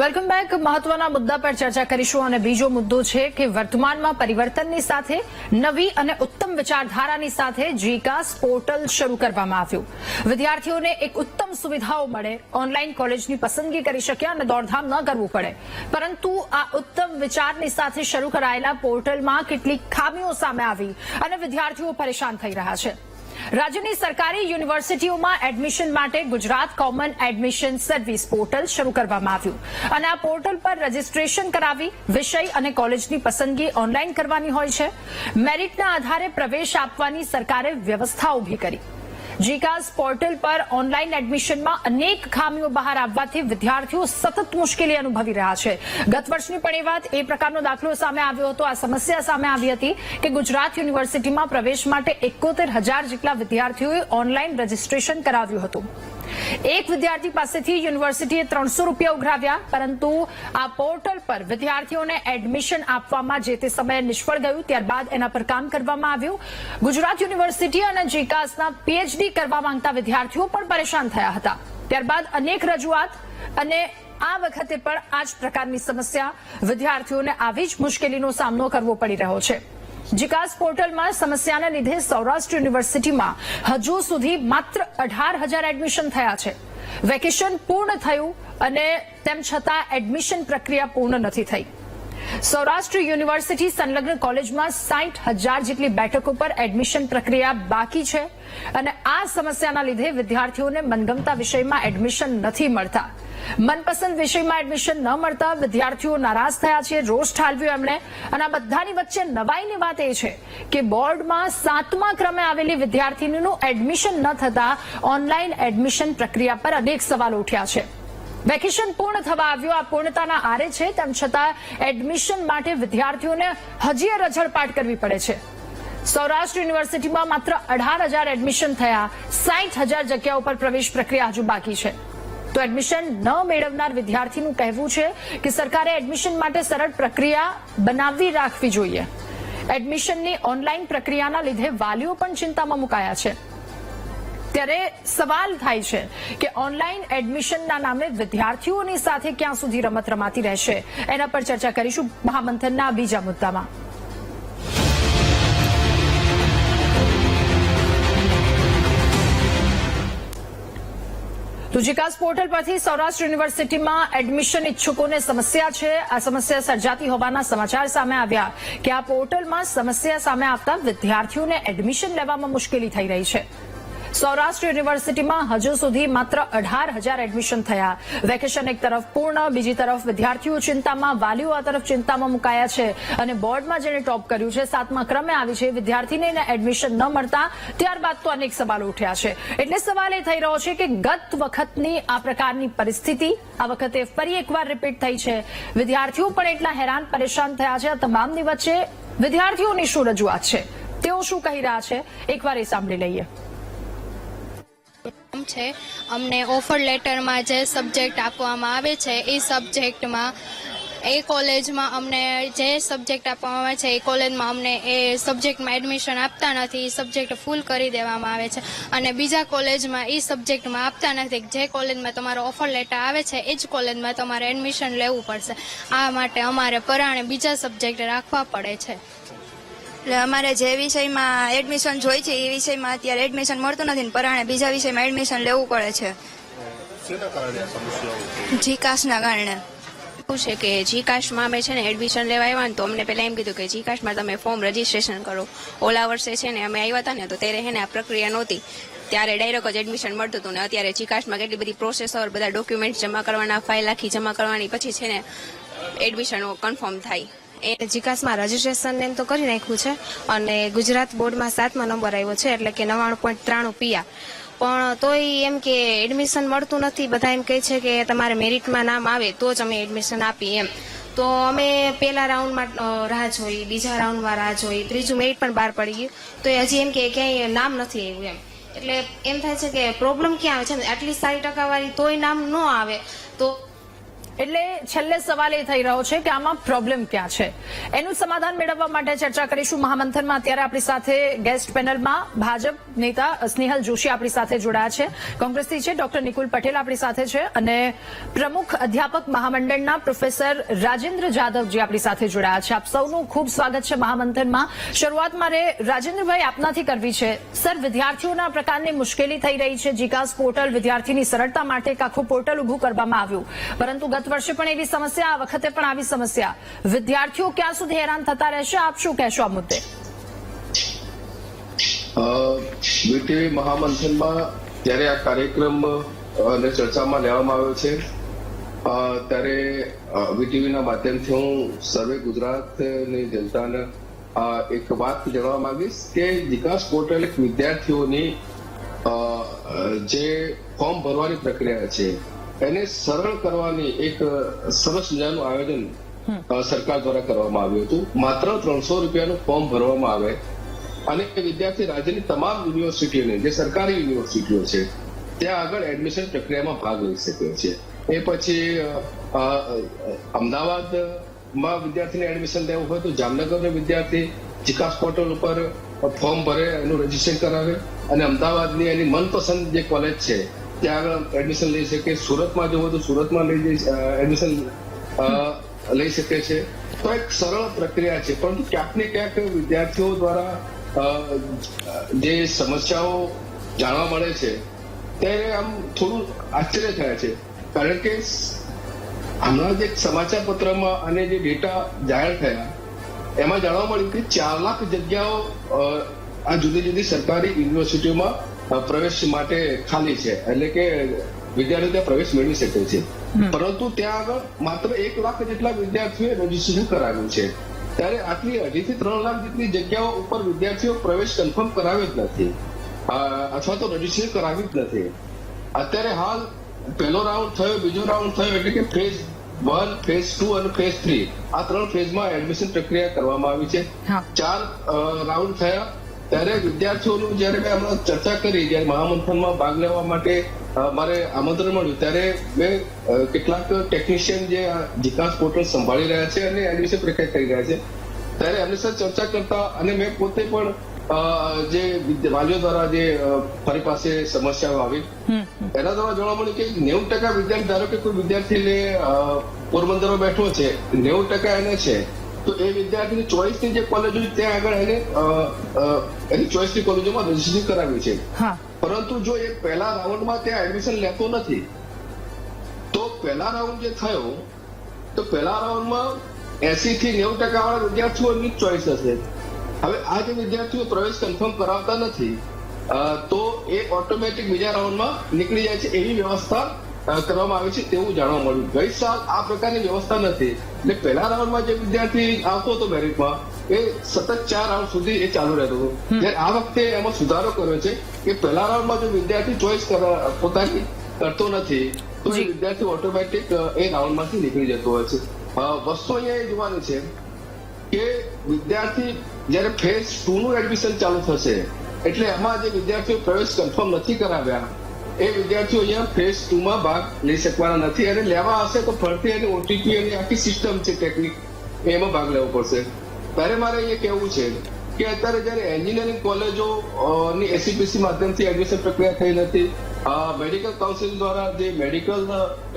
Welcome back. મહત્વના મુદ્દા પર ચર્ચા કરીશું અને બીજો મુદ્દો છે કે વર્તમાનમાં પરિવર્તનની સાથે નવી અને ઉત્તમ વિચારધારાની સાથે જીકાસ પોર્ટલ શરૂ કરવામાં આવ્યું. વિદ્યાર્થીઓને એક ઉત્તમ સુવિધાઓ મળે, ઓનલાઈન કોલેજની પસંદગી કરી શકે અને દોડધામ ન કરવું પડે. પરંતુ આ ઉત્તમ વિચારની સાથે શરૂ કરાયેલા પોર્ટલમાં કેટલીક ખામીઓ સામે આવી અને વિદ્યાર્થીઓ પરેશાન થઈ રહ્યા છે. રાજ્યની સરકારી યુનિવર્સિટીઓમાં એડમિશન માટે Gujarat common admission service portal શરૂ કરવામાં આવ્યું અને આ પોર્ટલ પર રજીસ્ટ્રેશન કરાવી વિષય અને કોલેજની પસંદગી ઓનલાઈન કરવાની હોય છે. મેરિટના આધારે પ્રવેશ આપવાની સરકારે વ્યવસ્થા ઊભી કરી. જીકાસ પોર્ટલ પર ઓનલાઈન એડમિશનમાં અનેક ખામીઓ બહાર આવવાથી વિદ્યાર્થીઓ સતત મુશ્કેલી અનુભવી રહ્યા છે. ગત વર્ષની પણ એ વાત એ પ્રકારનો દાખલો સામે આવ્યો હતો. આ સમસ્યા સામે આવી હતી કે ગુજરાત યુનિવર્સિટીમાં પ્રવેશ માટે 71,000 જેટલા વિદ્યાર્થીઓએ ઓનલાઈન રજીસ્ટ્રેશન કરાવ્યું હતું. એક વિદ્યાર્થી પાસેથી યુનિવર્સિટીએ 300 રૂપિયા ઉઘરાવ્યા, પરંતુ આ પોર્ટલ પર વિદ્યાર્થીઓને એડમિશન આપવામાં જે તે સમયે નિષ્ફળ ગયું. ત્યારબાદ એના પર કામ કરવામાં આવ્યું. ગુજરાત યુનિવર્સિટી અને જીકાસના પીએચડી કરવા માંગતા વિદ્યાર્થીઓ પણ પરેશાન થયા હતા. ત્યારબાદ અનેક રજૂઆત અને આ વખતે પણ આ જ પ્રકારની સમસ્યા વિદ્યાર્થીઓને આવી જ મુશ્કેલીનો સામનો કરવો પડી રહ્યો છે. જીકાસ પોર્ટલમાં સમસ્યાના લીધે સૌરાષ્ટ્ર યુનિવર્સિટીમાં હજુ સુધી માત્ર 18,000 એડમિશન થયા છે. વેકેશન પૂર્ણ થયું અને તેમ છતાં એડમિશન પ્રક્રિયા પૂર્ણ નથી થઈ. સૌરાષ્ટ્ર યુનિવર્સિટી સંલગ્ન કોલેજમાં 60,000 જેટલી બેઠકો પર એડમિશન પ્રક્રિયા બાકી છે અને આ સમસ્યાના લીધે વિદ્યાર્થીઓને મનગમતા વિષયમાં એડમિશન નથી મળતા. મનપસંદ વિષયમાં એડમિશન ન મળતા વિદ્યાર્થીઓ નારાજ થયા છે, રોષ ઠાલવ્યો એમણે. અને આ બધાની વચ્ચે નવાઈની વાત એ છે કે બોર્ડમાં 7મા ક્રમે આવેલી વિદ્યાર્થીનીનું એડમિશન ન થતા ઓનલાઈન એડમિશન પ્રક્રિયા પર અનેક સવાલો ઉઠ્યા છે. વેકેશન પૂર્ણ થવા આવ્યું, આ પૂર્ણતાના આરે છે, તેમ છતાં એડમિશન માટે વિદ્યાર્થીઓને હજી રઝળપાટ કરવી પડે છે. સૌરાષ્ટ્ર યુનિવર્સિટીમાં માત્ર 18,000 એડમિશન થયા, 60,000 જગ્યાઓ પર પ્રવેશ પ્રક્રિયા હજુ બાકી છે. તો એડમિશન ન મેળવનાર વિદ્યાર્થીનું કહેવું છે કે સરકારે એડમિશન માટે સરળ પ્રક્રિયા બનાવી રાખવી જોઈએ. એડમિશનની ઓનલાઈન પ્રક્રિયાના લીધે વાલીઓ પણ ચિંતામાં મુકાયા છે. ત્યારે સવાલ થાય છે કે ઓનલાઈન એડમિશનના નામે વિદ્યાર્થીઓની સાથે ક્યાં સુધી રમત રમાતી રહેશે, એના પર ચર્ચા કરીશું મહામંથનના બીજા મુદ્દામાં. તો જીકાસ પોર્ટલ પરથી સૌરાષ્ટ્ર યુનિવર્સિટીમાં એડમિશન ઇચ્છુકોને સમસ્યા છે. આ સમસ્યા સર્જાતી હોવાના સમાચાર સામે આવ્યા કે આ પોર્ટલમાં સમસ્યા સામે આવતા વિદ્યાર્થીઓને એડમિશન લેવામાં મુશ્કેલી થઈ રહી છે. સૌરાષ્ટ્ર યુનિવર્સિટીમાં હજુ સુધી માત્ર 18,000 એડમિશન થયા. વેકેશન એક તરફ પૂર્ણ, બીજી તરફ વિદ્યાર્થીઓ ચિંતામાં, વાલીઓ આ તરફ ચિંતામાં મુકાયા છે અને બોર્ડમાં જેને ટોપ કર્યું છે, 7મા ક્રમે આવી છે, વિદ્યાર્થીને એડમિશન ન મળતા ત્યારબાદ તો અનેક સવાલો ઉઠ્યા છે. એટલે સવાલ એ થઈ રહ્યો છે કે ગત વખતની આ પ્રકારની પરિસ્થિતિ આ વખતે ફરી એકવાર રિપીટ થઈ છે. વિદ્યાર્થીઓ પણ એટલા હેરાન પરેશાન થયા છે. આ તમામની વચ્ચે વિદ્યાર્થીઓની શું રજૂઆત છે, તેઓ શું કહી રહ્યા છે, એકવાર એ સાંભળી લઈએ. છે અમને ઓફર લેટરમાં જે સબ્જેક્ટ આપવામાં આવે છે એ સબ્જેક્ટમાં એ કોલેજમાં અમને જે સબ્જેક્ટ આપવામાં આવે છે એ કોલેજમાં અમને એ સબ્જેક્ટમાં એડમિશન આપતા નથી. એ સબ્જેક્ટ ફૂલ કરી દેવામાં આવે છે અને બીજા કોલેજમાં એ સબ્જેક્ટમાં આપતા નથી. જે કોલેજમાં તમારો ઓફર લેટર આવે છે એ જ કોલેજમાં તમારે એડમિશન લેવું પડશે. આ માટે અમારે પરાણે બીજા સબ્જેક્ટ રાખવા પડે છે. એટલે અમારે જે વિષયમાં એડમિશન જોઈ છે એ વિષયમાં અત્યારે એડમિશન મળતું નથી, પરાણે બીજા વિષયમાં એડમિશન લેવું પડે છે. જીકાસના કારણે એવું છે કે જીકાસમાં અમે છે ને એડમિશન લેવા આવ્યા ને તો અમને પહેલા એમ કીધું કે જીકાસમાં તમે ફોર્મ રજીસ્ટ્રેશન કરો. ઓલા વર્ષે છે ને અમે આવ્યા હતા ને તો ત્યારે છે ને આ પ્રક્રિયા નહોતી, ત્યારે ડાયરેક્ટ જ એડમિશન મળતું હતું. ને અત્યારે જીકાસમાં કેટલી બધી પ્રોસેસર, બધા ડોક્યુમેન્ટ જમા કરવાના, ફાઇલ આખી જમા કરવાની, પછી છે ને એડમિશન કન્ફર્મ થાય. જીકાસમાં રજીસ્ટ્રેશન એમ તો કરી નાખ્યું છે અને ગુજરાત બોર્ડમાં 7મા નંબર આવ્યો છે, એટલે કે 99.93 PR. પણ તોય એમ કે એડમિશન મળતું નથી. બધા એમ કહે છે કે તમારે મેરિટમાં નામ આવે તો જ અમે એડમિશન આપીએ એમ. તો અમે પહેલા રાઉન્ડમાં રાહ જોઈ, બીજા રાઉન્ડમાં રાહ જોઈ, ત્રીજું મેરિટ પણ બહાર પડી ગયું તો હજી એમ કે ક્યાંય નામ નથી આવ્યું એમ. એટલે એમ થાય છે કે પ્રોબ્લેમ ક્યાં આવે છે ને, આટલી સારી ટકાવારી તોય નામ ન આવે તો એટલે છેલ્લે સવાલ એ થઈ રહ્યો છે કે આમાં પ્રોબ્લેમ ક્યાં છે, એનું સમાધાન મેળવવા માટે ચર્ચા કરીશું મહામંથનમાં. અત્યારે આપણી સાથે ગેસ્ટ પેનલમાં ભાજપ નેતા સ્નેહલ જોશી આપણી સાથે જોડાયા છે, કોંગ્રેસથી છે ડોક્ટર નિકુલ પટેલ આપણી સાથે છે, અને પ્રમુખ અધ્યાપક મહામંડળના પ્રોફેસર રાજેન્દ્ર જાદવજી આપણી સાથે જોડાયા છે. આપ સૌનું ખૂબ સ્વાગત છે મહામંથનમાં. શરૂઆત મારે રાજેન્દ્રભાઈ આપનાથી કરવી છે. સર, વિદ્યાર્થીઓના પ્રકારની મુશ્કેલી થઈ રહી છે. જીકાસ પોર્ટલ વિદ્યાર્થીની સરળતા માટે એક આખું પોર્ટલ ઉભું કરવામાં આવ્યું, પરંતુ ગત વર્ષે પણ એવી સમસ્યા, આ વખતે પણ આવી સમસ્યા. વિદ્યાર્થીઓ ક્યાં સુધી હેરાન થતા રહેશે, આપ શું કહેશો આ મુદ્દે? વીટીવી મહામંથનમાં જ્યારે આ કાર્યક્રમ અને ચર્ચામાં લેવામાં આવ્યો છે ત્યારે વીટીવીના માધ્યમથી હું સર્વે ગુજરાતની જનતાને એક વાત જણાવવા માંગીશ કે જીકાસ પોર્ટલ એક વિદ્યાર્થીઓની જે ફોર્મ ભરવાની પ્રક્રિયા છે એને સરળ કરવાની એક સરસ મજાનું આયોજન સરકાર દ્વારા કરવામાં આવ્યું હતું. માત્ર 300 રૂપિયાનું ફોર્મ ભરવામાં આવે અને વિદ્યાર્થી રાજ્યની તમામ યુનિવર્સિટીઓની જે સરકારી યુનિવર્સિટીઓ છે ત્યાં આગળ એડમિશન પ્રક્રિયામાં ભાગ લઈ શકે છે. એ પછી અમદાવાદમાં વિદ્યાર્થીને એડમિશન લેવું હોય તો જામનગરનો વિદ્યાર્થી જીકાસ પોર્ટલ ઉપર ફોર્મ ભરે, એનું રજીસ્ટ્રેશન કરાવે અને અમદાવાદની એની મનપસંદ જે કોલેજ છે ત્યાં આગળ એડમિશન લઈ શકે. સુરતમાં જવું તો સુરતમાં એડમિશન લઈ શકે છે. તો એક સરળ પ્રક્રિયા છે, પરંતુ ક્યાંક ને ક્યાંક વિદ્યાર્થીઓ દ્વારા જે સમસ્યાઓ જાણવા મળે છે ત્યારે આમ થોડું આશ્ચર્ય થાય છે, કારણ કે હમણાં જે સમાચાર પત્રમાં અને જે ડેટા જાહેર થયા એમાં જાણવા મળ્યું કે 4 લાખ જગ્યાઓ આ જુદી જુદી સરકારી યુનિવર્સિટીઓમાં પ્રવેશ માટે ખાલી છે, એટલે કે વિદ્યાર્થીઓ ત્યાં પ્રવેશ મેળવી શકે છે. પરંતુ ત્યાં આગળ માત્ર 1 લાખ જેટલા વિદ્યાર્થીઓએ રજીસ્ટ્રેશન કરાવ્યું છે, ત્યારે આટલી 2.5 થી 3 લાખ જેટલી જગ્યાઓ ઉપર વિદ્યાર્થીઓ પ્રવેશ કન્ફર્મ કરાવ્યો જ નથી અથવા તો રજીસ્ટ્રેશન કરાવ્યું જ નથી. અત્યારે હાલ પહેલો રાઉન્ડ થયો, બીજો રાઉન્ડ થયો, એટલે કે ફેઝ 1, ફેઝ 2 અને ફેઝ 3 આ 3 ફેઝમાં એડમિશન પ્રક્રિયા કરવામાં આવી છે. 4 રાઉન્ડ થયા ત્યારે વિદ્યાર્થીઓનું જયારે મેં હમણાં ચર્ચા કરી, જયારે મહામંથનમાં ભાગ લેવા માટે મારે આમંત્રણ મળ્યું ત્યારે મેં કેટલાક ટેકનિશિયન જે જીકાસ પોર્ટલ સંભાળી રહ્યા છે અને એડમિશન પ્રક્રિયા કરી રહ્યા છે ત્યારે એમની સાથે ચર્ચા કરતા અને મેં પોતે પણ જે વાલીઓ દ્વારા જે મારી પાસે સમસ્યાઓ આવી એના દ્વારા જોવા મળ્યું કે 90% વિદ્યાર્થી, ધારો કે કોઈ વિદ્યાર્થીને પોરબંદરમાં બેઠો છે, 90% એને છે, તો એ વિદ્યાર્થીની ચોઈસની જે કોલેજો ત્યાં આગળ એને એની ચોઈસની કોલેજોમાં રજીસ્ટ્રેશન કરાવ્યું છે. પરંતુ જો એ પહેલા રાઉન્ડમાં ત્યાં એડમિશન લેતો નથી તો પહેલા રાઉન્ડ જે થયો તો પહેલા રાઉન્ડમાં 80 થી 90% વાળા વિદ્યાર્થીઓની ચોઈસ હશે. હવે આ જે વિદ્યાર્થીઓ પ્રવેશ કન્ફર્મ કરાવતા નથી તો એ ઓટોમેટિક બીજા રાઉન્ડમાં નીકળી જાય છે, એવી વ્યવસ્થા કરવામાં આવી છે તેવું જાણવા મળ્યું. ગઈ સાલ આ પ્રકારની વ્યવસ્થા નથી, એટલે પહેલા રાઉન્ડમાં જે વિદ્યાર્થી આવતો હતો મેરિટમાં એ સતત 4 રાઉન્ડ સુધી એ ચાલુ રહેતો હતો. જ્યારે આ વખતે એમાં સુધારો કર્યો છે કે પહેલા રાઉન્ડમાં જો વિદ્યાર્થી ચોઈસ પોતાની કરતો નથી તો એ વિદ્યાર્થી ઓટોમેટિક એ રાઉન્ડમાંથી નીકળી જતો હોય છે. વસ્તુ અહીંયા એ જોવાની છે કે વિદ્યાર્થી જયારે ફેઝ 2 નું એડમિશન ચાલુ થશે એટલે એમાં જે વિદ્યાર્થીઓ પ્રવેશ કન્ફર્મ નથી કરાવ્યા એ વિદ્યાર્થીઓ અહીંયા ફેઝ 2 માં ભાગ લઈ શકવાના નથી, અને લેવા હશે તો ફરતી એની ઓટીપી એની આખી સિસ્ટમ છે ટેકનિક એમાં ભાગ લેવો પડશે. ત્યારે મારે અહીંયા કહેવું છે કે અત્યારે જયારે એન્જિનિયરિંગ કોલેજો ની એસીપીસી માધ્યમથી એડમિશન પ્રક્રિયા થઈ નથી, મેડિકલ કાઉન્સિલ દ્વારા જે મેડિકલ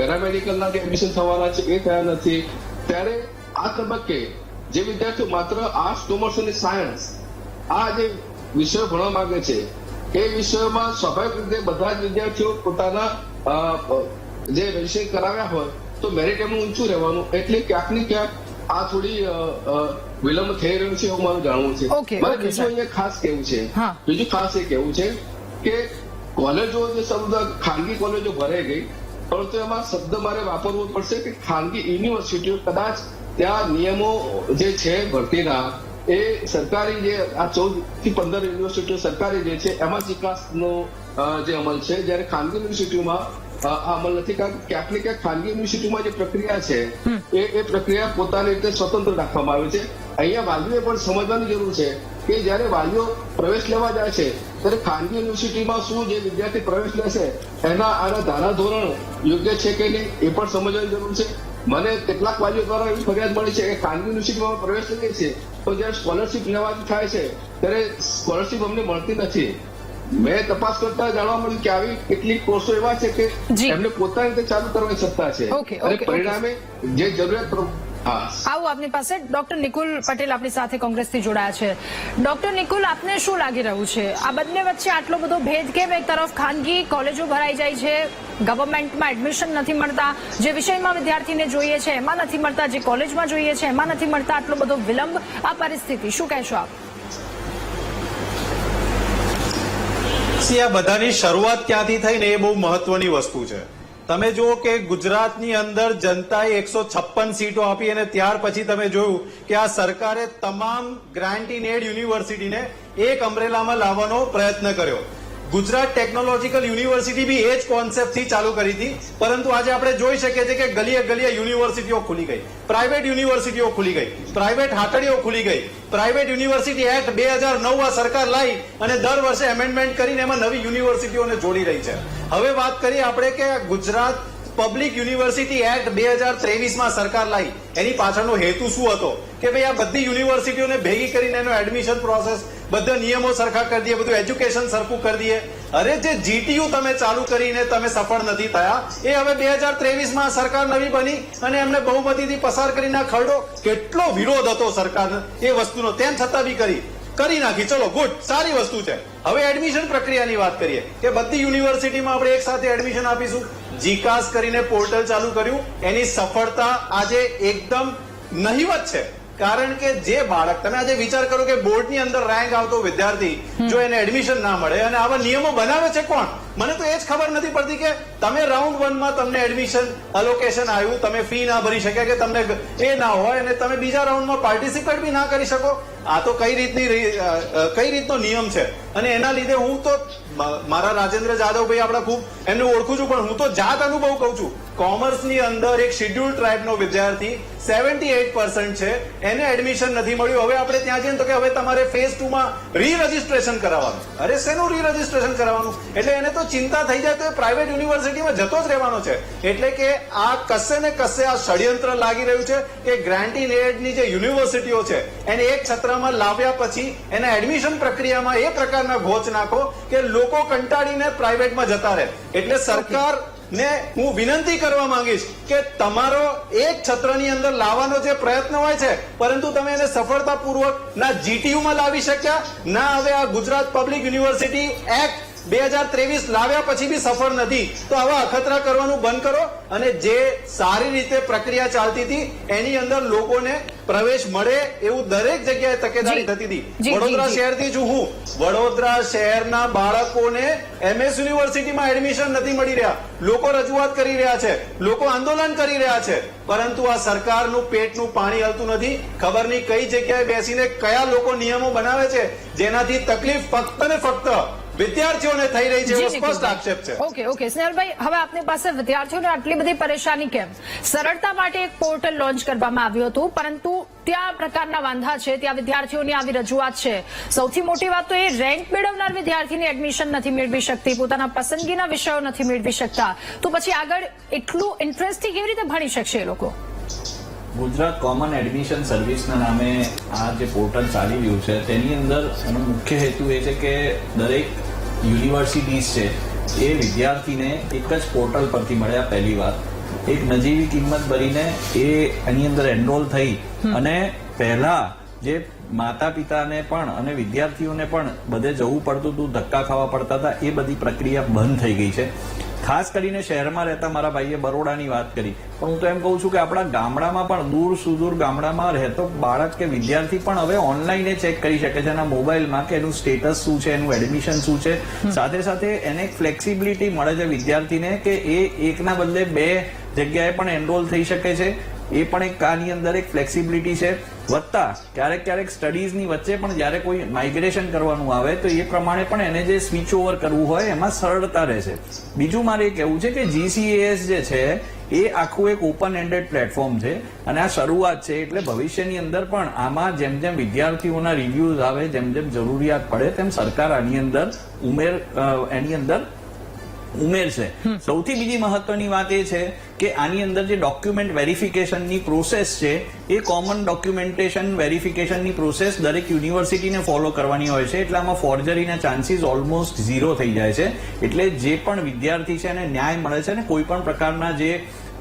પેરામેડિકલના જે એડમિશન થવાના છે એ થયા નથી, ત્યારે આ તબક્કે જે વિદ્યાર્થીઓ માત્ર આર્ટ્સ, કોમર્સ અને સાયન્સ આ જે વિષયો ભણવા માંગે છે એ વિષયોમાં સ્વાભાવિક રીતે બધા જ વિદ્યાર્થીઓ પોતાના જે રજીસ્ટ્રેશન કરાવ્યા હોય તો મેરિટ એમનું ઊંચું રહેવાનું, એટલે ક્યાંક ને ક્યાંક આ થોડી વિલંબ થઈ રહ્યો છે એવું મારું જાણવું છે. મારે બીજું અહીંયા ખાસ કેવું છે, બીજું ખાસ એ કેવું છે કે કોલેજો જે શબ્દ ખાનગી કોલેજો ભરાઈ ગઈ, પરંતુ એમાં શબ્દ મારે વાપરવો પડશે કે ખાનગી યુનિવર્સિટીઓ કદાચ ત્યાં નિયમો જે છે ભરતીના એ સરકારી જે આ 14 થી 15 યુનિવર્સિટીઓ સરકારી જે છે એમાં જીકાસનો જે અમલ છે, જ્યારે ખાનગી યુનિવર્સિટીઓમાં આ અમલ નથી. કારણ કે ક્યાંક ને ક્યાંક ખાનગી યુનિવર્સિટીમાં જે પ્રક્રિયા છે એ પ્રક્રિયા પોતાની રીતે સ્વતંત્ર રાખવામાં આવે છે. અહીંયા વાલીઓએ પણ સમજવાની જરૂર છે કે જયારે વાલીઓ પ્રવેશ લેવા જાય છે ત્યારે ખાનગી યુનિવર્સિટીમાં શું જે વિદ્યાર્થી પ્રવેશ લેશે એના ધારાધોરણ યોગ્ય છે કે નહીં એ પણ સમજવાની જરૂર છે. મને કેટલાક વાલીઓ દ્વારા એવી ફરિયાદ મળી છે કે ખાનગી યુનિવર્સિટીમાં પ્રવેશ લઈએ છીએ તો જયારે સ્કોલરશીપ લેવાની થાય છે ત્યારે સ્કોલરશીપ અમને મળતી નથી. મેં તપાસ કરતા જાણવા મળ્યું કે આવી કેટલીક કોર્સો એવા છે કે એમને પોતાની રીતે ચાલુ કરવાની સત્તા છે અને પરિણામે જે જરૂરિયાત. આવું આપની પાસે ડોક્ટર નિકુલ પટેલ આપણી સાથે કોંગ્રેસથી જોડાયા છે. ડોક્ટર નિકુલ, આપને શું લાગી રહ્યું છે આ બંને વચ્ચે આટલો બધો ભેદ કેમ? એક તરફ ખાનગી કોલેજો ભરાઈ જાય છે, ગવર્મેન્ટમાં એડમિશન નથી મળતા, જે વિષયમાં વિદ્યાર્થીને જોઈએ છે એમાં નથી મળતા, જે કોલેજમાં જોઈએ છે એમાં નથી મળતા, આટલો બધો વિલંબ, આ પરિસ્થિતિ શું કહેશો આપ? આ બધાની શરૂઆત ક્યાંથી થઈ ને એ બહુ મહત્વની વસ્તુ છે. તમે જુઓ કે ગુજરાતની અંદર જનતાએ 156 સીટો આપી અને ત્યાર પછી તમે જોયું કે આ સરકારે તમામ ગ્રાન્ટ ઇન એડ યુનિવર્સિટીને એક અમ્બ્રેલામાં લાવવાનો પ્રયત્ન કર્યો. ગુજરાત ટેકનોલોજીકલ યુનિવર્સિટી બી એ જ કોન્સેપ્ટથી ચાલુ કરી હતી, પરંતુ આજે આપણે જોઈ શકીએ છીએ કે ગલીએ ગલીએ યુનિવર્સિટીઓ ખુલી ગઈ, પ્રાઇવેટ યુનિવર્સિટીઓ ખુલી ગઈ, પ્રાઇવેટ હાટડીઓ ખુલી ગઈ. પ્રાઇવેટ યુનિવર્સિટી એક્ટ 2009 આ સરકાર લાવી અને દર વર્ષે એમેન્ડમેન્ટ કરીને એમાં નવી યુનિવર્સિટીઓને જોડી રહી છે. હવે વાત કરીએ આપણે કે ગુજરાત પબ્લિક યુનિવર્સિટી એક્ટ 2023માં સરકાર લાવી, એની પાછળનો હેતુ શું હતો કે ભાઈ આ બધી યુનિવર્સિટીઓને ભેગી કરીને એનો એડમિશન પ્રોસેસ, બધા નિયમો સરખા કરી દઈએ, બધું એજ્યુકેશન સરખું કરી દઈએ. અરે જે જીટીયુ તમે ચાલુ કરીને તમે સફળ નથી થયા, એ હવે 2023માં સરકાર નવી બની અને એમને બહુમતીથી પસાર કરીને ખરડો, કેટલો વિરોધ હતો સરકારનો એ વસ્તુનો, તેમ છતાં બી કરી નાખી. ચલો ગુડ, સારી વસ્તુ છે. હવે એડમિશન પ્રક્રિયાની વાત કરીએ કે બધી યુનિવર્સિટીમાં આપણે એક સાથે એડમિશન આપીશું. જીકાસ કરીને પોર્ટલ ચાલુ કર્યું, એની સફળતા આજે એકદમ નહિવત છે. કારણ કે જે બાળક, તમે આજે વિચાર કરો કે બોર્ડની અંદર રેન્ક આવતો વિદ્યાર્થી જો એને એડમિશન ના મળે, અને આવા નિયમો બનાવે છે કોણ? મને તો એ જ ખબર નથી પડતી કે તમે રાઉન્ડ 1માં તમને એડમિશન અલોકેશન આવ્યું, તમે ફી ના ભરી શક્યા કે તમને એ ના હોય અને તમે બીજા રાઉન્ડમાં પાર્ટિસિપેટ બી ના કરી શકો. આ તો કઈ રીતનો નિયમ છે? અને એના લીધે હું તો મારા રાજેન્દ્ર જાદવભાઈ આપણા ખૂબ એમને ઓળખું છું, પણ હું તો જાત અનુભવ કહું છું. કોમર્સની અંદર એક શેડ્યુલ ટ્રાઇબનો વિદ્યાર્થી 78% છે, એને એડમિશન નથી મળ્યું. હવે આપણે ત્યાં જઈએ તો કે હવે તમારે ફેઝ 2માં રીરજીસ્ટ્રેશન કરાવવાનું. અરે શેનું રીરજીસ્ટ્રેશન કરાવવાનું? એટલે એને તો ચિંતા થઈ જાય તો એ પ્રાઇવેટ યુનિવર્સિટીમાં જતો જ રહેવાનો છે. એટલે કે આ કશે ને કશે આ ષડયંત્ર લાગી રહ્યું છે કે ગ્રાન્ટ ઇન એડની જે યુનિવર્સિટીઓ છે એને એક છત્રમાં લાવ્યા પછી એના એડમિશન પ્રક્રિયામાં એ પ્રકારના ઘોચ નાખો કે લોકો કંટાળીને પ્રાઇવેટમાં જતા રહે. એટલે સરકાર ને હું વિનંતી કરવા માંગીશ કે તમારો એક છત્રની અંદર લાવવાનો જે પ્રયત્ન હોય છે, પરંતુ તમે એને સફળતાપૂર્વક ના જીટીયુમાં લાવી શક્યા, ના હવે આ ગુજરાત પબ્લિક યુનિવર્સિટી એક્ટ 2023 લાવ્યા પછી બી સફળ નથી. તો આવા અખતરા કરવાનું બંધ કરો અને જે સારી રીતે પ્રક્રિયા ચાલતી હતી એની અંદર લોકોને પ્રવેશ મળે એવું દરેક જગ્યાએ તકેદારી થતી હતી. વડોદરા શહેરથી છું હું. વડોદરા શહેરના બાળકોને MS યુનિવર્સિટીમાં એડમિશન નથી મળી રહ્યા. લોકો રજૂઆત કરી રહ્યા છે, લોકો આંદોલન કરી રહ્યા છે, પરંતુ આ સરકારનું પેટનું પાણી હલતું નથી. ખબર નહીં કઈ જગ્યાએ બેસીને કયા લોકો નિયમો બનાવે છે જેનાથી તકલીફ ફક્ત ને ફક્ત વિદ્યાર્થીઓને થઈ રહી છે, એવો સ્પષ્ટ આક્ષેપ છે. ઓકે સ્નેહલભાઈ, હવે આપની પાસે વિદ્યાર્થીઓને આટલી બધી પરેશાની કેમ? સરળતા માટે એક પોર્ટલ લોન્ચ કરવામાં આવ્યું હતું, પરંતુ ત્યાં પ્રકારના વાંધા છે, ત્યાં વિદ્યાર્થીઓની આવી રજૂઆત છે. સૌથી મોટી વાત તો એ રેન્ક મેળવનાર વિદ્યાર્થીને એડમિશન નથી મેળવી શકતી, પોતાના પસંદગીના વિષયો નથી મેળવી શકતા, તો પછી આગળ એટલું ઇન્ટરેસ્ટથી કેવી રીતે ભણી શકશે એ લોકો? ગુજરાત કોમન એડમિશન સર્વિસના નામે આ જે પોર્ટલ ચાલી રહ્યું છે તેની અંદર એનો મુખ્ય હેતુ એ છે કે દરેક યુનિવર્સિટીઝ છે એ વિદ્યાર્થીને એક જ પોર્ટલ પરથી મળ્યા. પહેલી વાત, એક નજીવી કિંમત ભરીને એ એની અંદર એનરોલ થઈ અને પહેલા જે માતા પિતાને પણ અને વિદ્યાર્થીઓને પણ બધે જવું પડતું હતું, ધક્કા ખાવા પડતા હતા, એ બધી પ્રક્રિયા બંધ થઈ ગઈ છે. ખાસ કરીને શહેરમાં રહેતા મારા ભાઈએ બરોડાની વાત કરી, પણ હું તો એમ કહું છું કે આપણા ગામડામાં પણ દૂર સુદૂર ગામડામાં રહેતો બાળક કે વિદ્યાર્થી પણ હવે ઓનલાઈન ચેક કરી શકે છે એના મોબાઈલમાં કે એનું સ્ટેટસ શું છે, એનું એડમિશન શું છે. સાથે સાથે એને એક ફ્લેક્સિબિલિટી મળે છે વિદ્યાર્થીને કે એ એકના બદલે 2 જગ્યાએ પણ એનરોલ થઈ શકે છે. એ પણ એક આની અંદર એક ફ્લેક્સિબિલિટી છે. વધતા ક્યારેક સ્ટડીઝની વચ્ચે પણ જયારે કોઈ માઇગ્રેશન કરવાનું આવે તો એ પ્રમાણે પણ એને જે સ્વિચ ઓવર કરવું હોય એમાં સરળતા રહેશે. બીજું મારે એ કહેવું છે કે GCAS જે છે એ આખું એક ઓપન એન્ડેડ પ્લેટફોર્મ છે અને આ શરૂઆત છે. એટલે ભવિષ્યની અંદર પણ આમાં જેમ જેમ વિદ્યાર્થીઓના રિવ્યુઝ આવે, જેમ જેમ જરૂરિયાત પડે તેમ સરકાર આની અંદર ઉમેરશે. સૌથી બીજી મહત્વની વાત એ છે કે આની અંદર જે ડોક્યુમેન્ટ વેરિફિકેશનની પ્રોસેસ છે એ કોમન ડોક્યુમેન્ટેશન વેરિફિકેશનની પ્રોસેસ દરેક યુનિવર્સિટીને ફોલો કરવાની હોય છે, એટલે આમાં ફોર્જરીના ચાન્સીસ ઓલમોસ્ટ 0 થઈ જાય છે. એટલે જે પણ વિદ્યાર્થી છે એને ન્યાય મળે છે અને કોઈ પણ પ્રકારના જે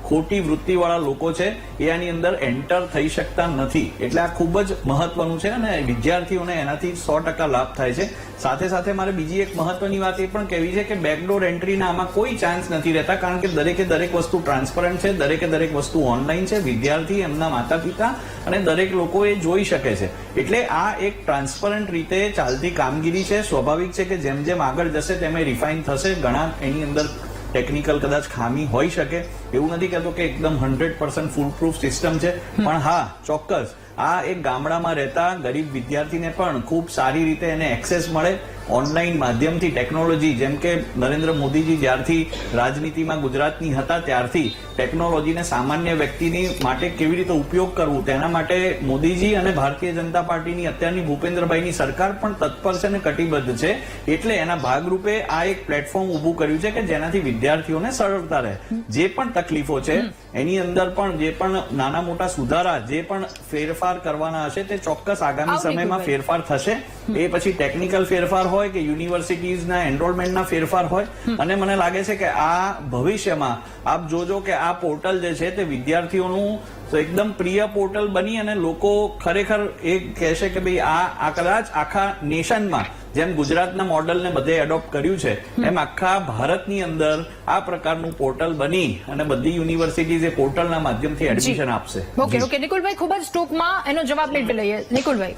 ખોટી વૃત્તિવાળા લોકો છે એ આની અંદર એન્ટર થઈ શકતા નથી. એટલે આ ખૂબ જ મહત્વનું છે અને વિદ્યાર્થીઓને એનાથી 100% લાભ થાય છે. સાથે સાથે મારે બીજી એક મહત્વની વાત એ પણ કહેવી છે કે બેકડોર એન્ટ્રીના આમાં કોઈ ચાન્સ નથી રહેતા, કારણ કે દરેક વસ્તુ ટ્રાન્સપરન્ટ છે, દરેક વસ્તુ ઓનલાઈન છે. વિદ્યાર્થી, એમના માતા પિતા અને દરેક લોકો એ જોઈ શકે છે. એટલે આ એક ટ્રાન્સપરન્ટ રીતે ચાલતી કામગીરી છે. સ્વાભાવિક છે કે જેમ જેમ આગળ જશે તેમ રિફાઇન થશે. ઘણા એની અંદર ટેકનિકલ કદાચ ખામી હોઈ શકે, એવું નથી કહેતો કે એકદમ 100% ફૂલ પ્રૂફ સિસ્ટમ છે, પણ હા ચોક્કસ આ એક ગામડામાં રહેતા ગરીબ વિદ્યાર્થીને પણ ખૂબ સારી રીતે એને એક્સેસ મળે ઓનલાઈન માધ્યમથી. ટેકનોલોજી, જેમ કે નરેન્દ્ર મોદીજી જ્યારથી રાજનીતિમાં ગુજરાતની હતા ત્યારથી ટેકનોલોજીને સામાન્ય વ્યક્તિની માટે કેવી રીતે ઉપયોગ કરવું તેના માટે મોદીજી અને ભારતીય જનતા પાર્ટીની અત્યારની ભૂપેન્દ્રભાઈની સરકાર પણ તત્પર છે અને કટિબદ્ધ છે. એટલે એના ભાગરૂપે આ એક પ્લેટફોર્મ ઉભું કર્યું છે કે જેનાથી વિદ્યાર્થીઓને સરળતા રહે. જે પણ તકલીફો છે એની અંદર પણ જે પણ નાના મોટા સુધારા, જે પણ ફેરફાર કરવાના હશે તે ચોક્કસ આગામી સમયમાં ફેરફાર થશે. એ પછી ટેકનિકલ ફેરફાર હોય કે યુનિવર્સિટીઝના એનરોલમેન્ટના ફેરફાર હોય. અને મને લાગે છે કે આ ભવિષ્યમાં આપ જોજો કે આ પોર્ટલ જે છે તે વિદ્યાર્થીઓનું તો એકદમ પ્રિય પોર્ટલ બની અને લોકો ખરેખર એ કહેશે કે ભાઈ આ કદાચ આખા નેશનમાં જેમ ગુજરાતના મોડલને બધે એડોપ્ટ કર્યું છે એમ આખા ભારતની અંદર આ પ્રકારનું પોર્ટલ બની અને બધી યુનિવર્સિટીઝ એ પોર્ટલના માધ્યમથી એડમિશન આપશે. ઓકે નિકુલભાઈ, ખૂબ જ ટૂંકમાં એનો જવાબ મેળવી લઈએ. નિકુલભાઈ,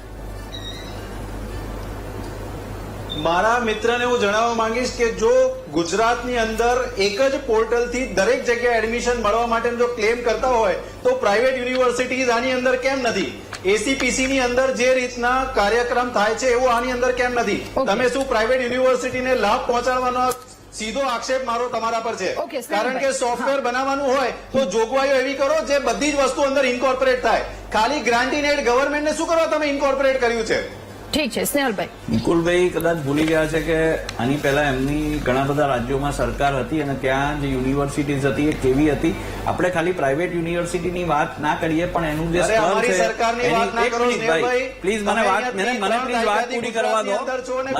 મારા મિત્રને હું જણાવવા માંગીશ કે જો ગુજરાતની અંદર એક જ પોર્ટલથી દરેક જગ્યાએ એડમિશન મળવા માટે જો ક્લેમ કરતા હોય તો પ્રાઇવેટ યુનિવર્સિટીઝ આની અંદર કેમ નથી? એસીપીસી ની અંદર જે રીતના કાર્યક્રમ થાય છે એવું આની અંદર કેમ નથી? તમે શું પ્રાઇવેટ યુનિવર્સિટીને લાભ પહોંચાડવાનો સીધો આક્ષેપ મારો તમારા પર છે? કારણ કે સોફ્ટવેર બનાવવાનું હોય તો જોગવાઈઓ એવી કરો જે બધી જ વસ્તુ અંદર ઇન્કોર્પોરેટ થાય. ખાલી ગ્રાન્ટ ઇન એડ ગવર્મેન્ટને શું કરવા તમે ઇન્કોર્પોરેટ કર્યું છે? ઠીક છે. સ્નેહલભાઈ, નિકુલભાઈ કદાચ ભૂલી ગયા છે કે આની પહેલા એમની ઘણા બધા રાજ્યોમાં સરકાર હતી અને ત્યાં જે યુનિવર્સિટીઝ હતી એ કેવી હતી. આપણે ખાલી પ્રાઇવેટ યુનિવર્સિટીની વાત ના કરીએ પણ એનું જે સ્તર છે પ્લીઝ મને પ્લીઝ વાત પૂરી કરવા દો.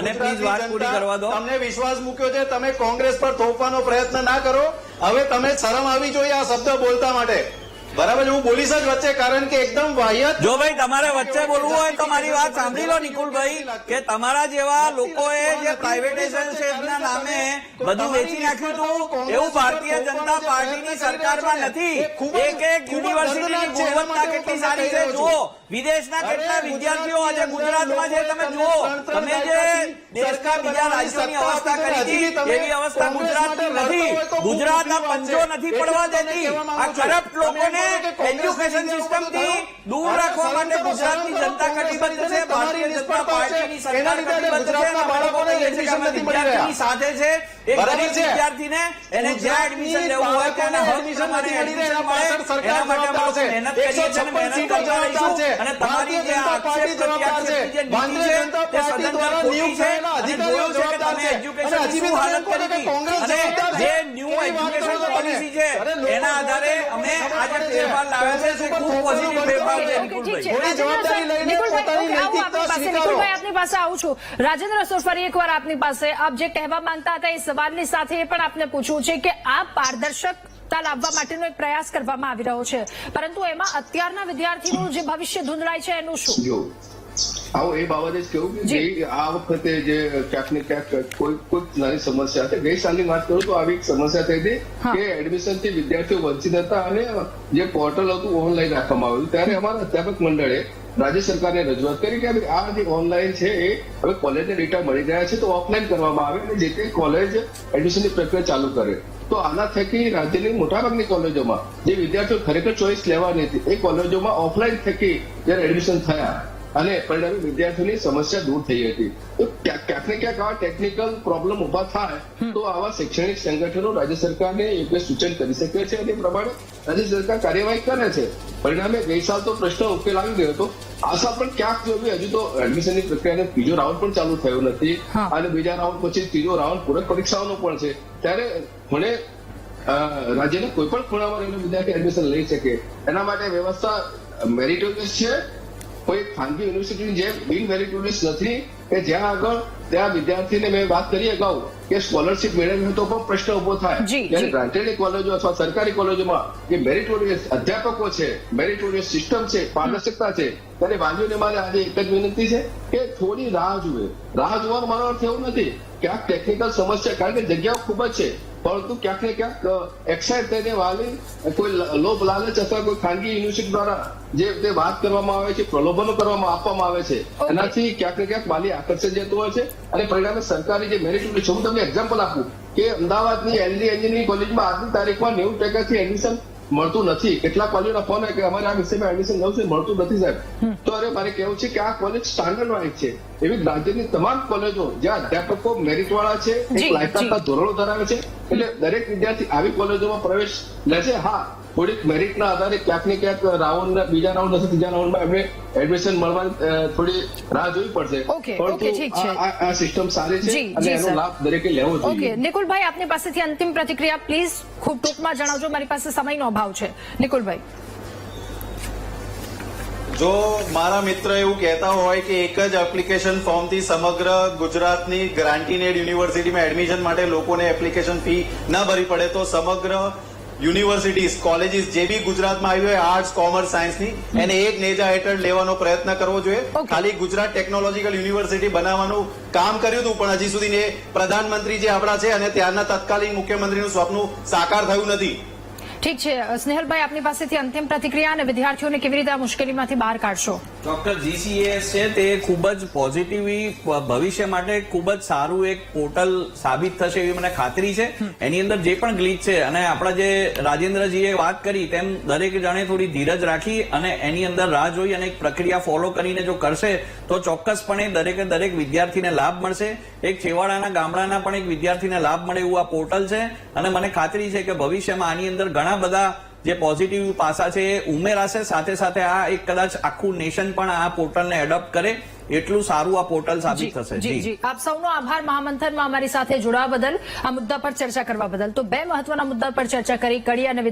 મને પ્લીઝ વાત પૂરી કરવા દો. તમને વિશ્વાસ મૂક્યો છે, તમે કોંગ્રેસ પર થોપવાનો પ્રયત્ન ના કરો. હવે તમે શરમ આવી જોઈએ આ શબ્દ બોલતા માટે. બરાબર, હું બોલીશ જ વચ્ચે, કારણ કે એકદમ વાહિયાત. જો ભાઈ તમારે વચ્ચે બોલવું હોય તો મારી વાત સાંભળી લો નિકુલભાઈ, કે તમારા જેવા લોકોએ જે પ્રાઇવેટાઇઝેશનના નામે બધું વેચી નાખ્યું હતું એવું ભારતીય જનતા પાર્ટીની સરકારમાં નથી. એક યુનિવર્સિટીની ગુણવત્તા કેટલી સારી છે જુઓ. વિદેશના કેટલા વિદ્યાર્થીઓ આજે ગુજરાતમાં છે તમે જુઓ. તમે જે દેશના બીજા રાજ્યોની અવસ્થા કરી હતી એવી અવસ્થા ગુજરાતની નથી. ગુજરાત આ પંજો નથી પડવા દેતી. આ કરપ્ટ લોકોને એજ્યુકેશન સિસ્ટમથી દૂર રાખવા માટે ગુજરાતની જનતા કટિબદ્ધ છે. ભારતીય જનતા પાર્ટીની સરકાર કટિબદ્ધ છે. બાળકોને એડમિશન નથી મળી સાથે છે. એક ગરીબ વિદ્યાર્થીને એને જ્યાં એડમિશન લેવું હોય તેને એડમિશન મળે એના માટે મહેનત કરીએ છીએ, મહેનત કરતા રહીશું. અને તમારી જે આક્ષેપ પ્રત્યાક્ષેપની જે નીતિ છે તે સદંતર ખોટી છે. અને જોયું છે કે તમે એજ્યુકેશનની શું હાલત કરી હતી અને જે ન્યૂ એજ્યુકેશન પોલિસી છે એના આધારે અમે આજે ફેરફાર લાવ્યા છે. ખૂબ પોઝિટિવ ફેરફાર છે. નિકુલભાઈ, આપની પાસે આવું છું. રાજેન્દ્ર સર, ફરી એકવાર આપની પાસે. આપ જે કહેવા માંગતા હતા એ સવાલની સાથે એ પણ આપને પૂછવું છે કે આ પારદર્શકતા લાવવા માટેનો એક પ્રયાસ કરવામાં આવી રહ્યો છે, પરંતુ એમાં અત્યારના વિદ્યાર્થીનું જે ભવિષ્ય ધૂંધળાય છે એનું શું? આવો એ બાબતે જ કેવું કે આ વખતે જે ક્યાંક ને ક્યાંક કોઈ નાની સમસ્યા છે. ગઈ સાલની વાત કરું તો આવી એક સમસ્યા થઈ હતી કે એડમિશન થી વિદ્યાર્થીઓ વંચિત હતા અને જે પોર્ટલ હતું ઓનલાઈન રાખવામાં આવ્યું. ત્યારે અમારા અધ્યાપક મંડળે રાજ્ય સરકારને રજૂઆત કરી કે આ જે ઓનલાઈન છે એ હવે કોલેજને ડેટા મળી ગયા છે તો ઓફલાઈન કરવામાં આવે અને જે તે કોલેજ એડમિશનની પ્રક્રિયા ચાલુ કરે. તો આના થકી રાજ્યની મોટાભાગની કોલેજોમાં જે વિદ્યાર્થીઓ ખરેખર ચોઈસ લેવાની હતી એ કોલેજોમાં ઓફલાઈન થકી જયારે એડમિશન થયા અને પરિણામે વિદ્યાર્થીઓની સમસ્યા દૂર થઈ હતી. તો ક્યાંક ને ક્યાંક આવા ટેકનિકલ પ્રોબ્લેમ ઉભા થાય તો આવા શૈક્ષણિક સંગઠનો રાજ્ય સરકારને યોગ્ય સૂચન કરી શકે છે અને એ પ્રમાણે રાજ્ય સરકાર કાર્યવાહી કરે છે. પરિણામે ગઈ સાલ તો પ્રશ્ન ઉકેલ આવી ગયો હતો. આ સાલ પણ ક્યાંક જો હજુ તો એડમિશનની પ્રક્રિયાનો ત્રીજો રાઉન્ડ પણ ચાલુ થયો નથી અને બીજા રાઉન્ડ પછી ત્રીજો રાઉન્ડ પૂરક પરીક્ષાઓનો પણ છે. ત્યારે મને રાજ્યના કોઈ પણ ખૂણામાં રહીને વિદ્યાર્થી એડમિશન લઈ શકે. એના માટે વ્યવસ્થા મેરિટોરિયસ છે. કોઈ ખાનગી યુનિવર્સિટીની જેમ બિન મેરિટોરિયસ નથી કે જ્યાં આગળ ત્યાં વિદ્યાર્થીને મેં વાત કરી અગાઉ કે સ્કોલરશીપ મેળવી તો પણ પ્રશ્ન ઉભો થાય. જ્યારે ગ્રાન્ટેડ કોલેજો અથવા સરકારી કોલેજોમાં જે મેરિટોરિયસ અધ્યાપકો છે, મેરિટોરિયસ સિસ્ટમ છે, પારદર્શકતા છે, ત્યારે વાલીઓને મારે આજે એક જ વિનંતી છે કે થોડી રાહ જુએ. રાહ જોવાનો મારો અર્થ એવું નથી ક્યાંક ટેકનિકલ સમસ્યા, કારણ કે જગ્યાઓ ખૂબ જ છે, પરંતુ ક્યાંક ને ક્યાંક એક્સાઇટ થઈને વાલી કોઈ લોભ લાલચ અથવા કોઈ ખાનગી યુનિવર્સિટી દ્વારા જે રીતે વાત કરવામાં આવે છે, પ્રલોભનો આપવામાં આવે છે, એનાથી ક્યાંક ને ક્યાંક વાલી આકર્ષણ જતું હોય છે અને પરિણામે સરકારી જે મેરિટ છે, હું તમને એક્ઝામ્પલ આપું કે અમદાવાદની એલડી એન્જિનિયરિંગ કોલેજમાં આજની તારીખમાં 90% એડમિશન મળતું નથી. કેટલાક વાલીઓના ફોન આવે કે અમારે આ વિષયમાં એડમિશન લેવું છે, મળતું નથી સાહેબ. તો અરે મારે કહેવું છે કે આ કોલેજ સ્ટાન્ડર્ડ વાઇઝ છે. એવી રાજ્યની તમામ કોલેજો જ્યાં અધ્યાપકો મેરિટ વાળા છે, એક લાયકાતના ધોરણો ધરાવે છે, એટલે દરેક વિદ્યાર્થી આવી કોલેજોમાં પ્રવેશ લે છે. હા, થોડીક મેરિટના આધારે ક્યાંક ને ક્યાંક રાઉન્ડ, બીજા રાઉન્ડ અથવા ત્રીજા રાઉન્ડમાં એમને એડમિશન મળવાની થોડી રાહ જોવી પડશે, પરંતુ આ સિસ્ટમ સારી છે અને એનો લાભ દરેકે લેવો જોઈએ. નિકુલભાઈ, આપની પાસેથી અંતિમ પ્રતિક્રિયા પ્લીઝ ખૂબ ટૂંકમાં જણાવજો, મારી પાસે સમયનો અભાવ છે. નિકુલભાઈ, જો મારા મિત્ર એવું કહેતા હોય કે એક જ એપ્લિકેશન ફોર્મથી સમગ્ર ગુજરાતની ગ્રાન્ટીનેડ યુનિવર્સિટીમાં એડમિશન માટે લોકોને એપ્લિકેશન ફી ન ભરવી પડે, તો સમગ્ર યુનિવર્સિટીઝ, કોલેજીસ જે બી ગુજરાતમાં આવી હોય આર્ટ્સ, કોમર્સ, સાયન્સની, એને એક નેજા હેઠળ લેવાનો પ્રયત્ન કરવો જોઈએ. ખાલી ગુજરાત ટેકનોલોજીકલ યુનિવર્સિટી બનાવવાનું કામ કર્યું હતું, પણ હજી સુધી પ્રધાનમંત્રી જે આપણા છે અને ત્યારના તત્કાલીન મુખ્યમંત્રીનું સ્વપ્ન સાકાર થયું નથી. ઠીક છે. સ્નેહલભાઈ, આપની પાસેથી અંતિમ પ્રતિક્રિયા અને વિદ્યાર્થીઓને કેવી રીતે આ મુશ્કેલીમાંથી બહાર કાઢશો? ચોક્કસ, GCAS છે તે ખૂબ જ પોઝિટિવ, ભવિષ્ય માટે ખૂબ જ સારું એક પોર્ટલ સાબિત થશે એવી મને ખાતરી છે. એની અંદર જે પણ ગ્લિચ છે, અને આપણા જે રાજેન્દ્રજીએ વાત કરી તેમ દરેક જણે થોડી ધીરજ રાખી અને એની અંદર રાહ જોઈ અને એક પ્રક્રિયા ફોલો કરીને જો કરશે તો ચોક્કસપણે દરેકે દરેક વિદ્યાર્થીને લાભ મળશે. એક છેવાડાના ગામડાના પણ એક વિદ્યાર્થીને લાભ મળે એવું આ પોર્ટલ છે અને મને ખાતરી છે કે ભવિષ્યમાં આની અંદર ઘણા બધા જે પોઝિટિવ પાસા છે એ ઉમેરાશે. સાથે સાથે આ એક કદાચ આખું નેશન પણ આ પોર્ટલને એડોપ્ટ કરે એટલું સારું આ પોર્ટલ સાબિત થશે. જી, આપ સૌનો આભાર મહામંથનમાં અમારી સાથે જોડાવા બદલ, આ મુદ્દા પર ચર્ચા કરવા બદલ. તો બે મહત્વના મુદ્દા પર ચર્ચા કરી, કડી અને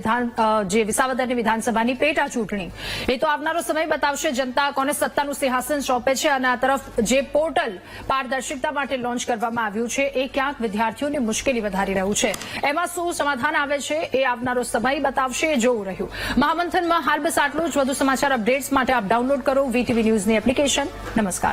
જે વિસાવદરની વિધાનસભાની પેટા ચૂંટણી, એ તો આવનારો સમય બતાવશે જનતા કોને સત્તાનું સિંહાસન સોંપે છે, અને આ તરફ જે પોર્ટલ પારદર્શિકતા માટે લોન્ચ કરવામાં આવ્યું છે એ ક્યાંક વિદ્યાર્થીઓની મુશ્કેલી વધારી રહ્યું છે. એમાં શું સમાધાન આવે છે એ આવનારો સમય બતાવશે, એ જોવું રહ્યું. મહામંથનમાં હાલ બસ આટલું જ. વધુ સમાચાર અપડેટ્સ માટે આપ ડાઉનલોડ કરો VTV ન્યૂઝની એપ્લિકેશન. નમસ્કાર.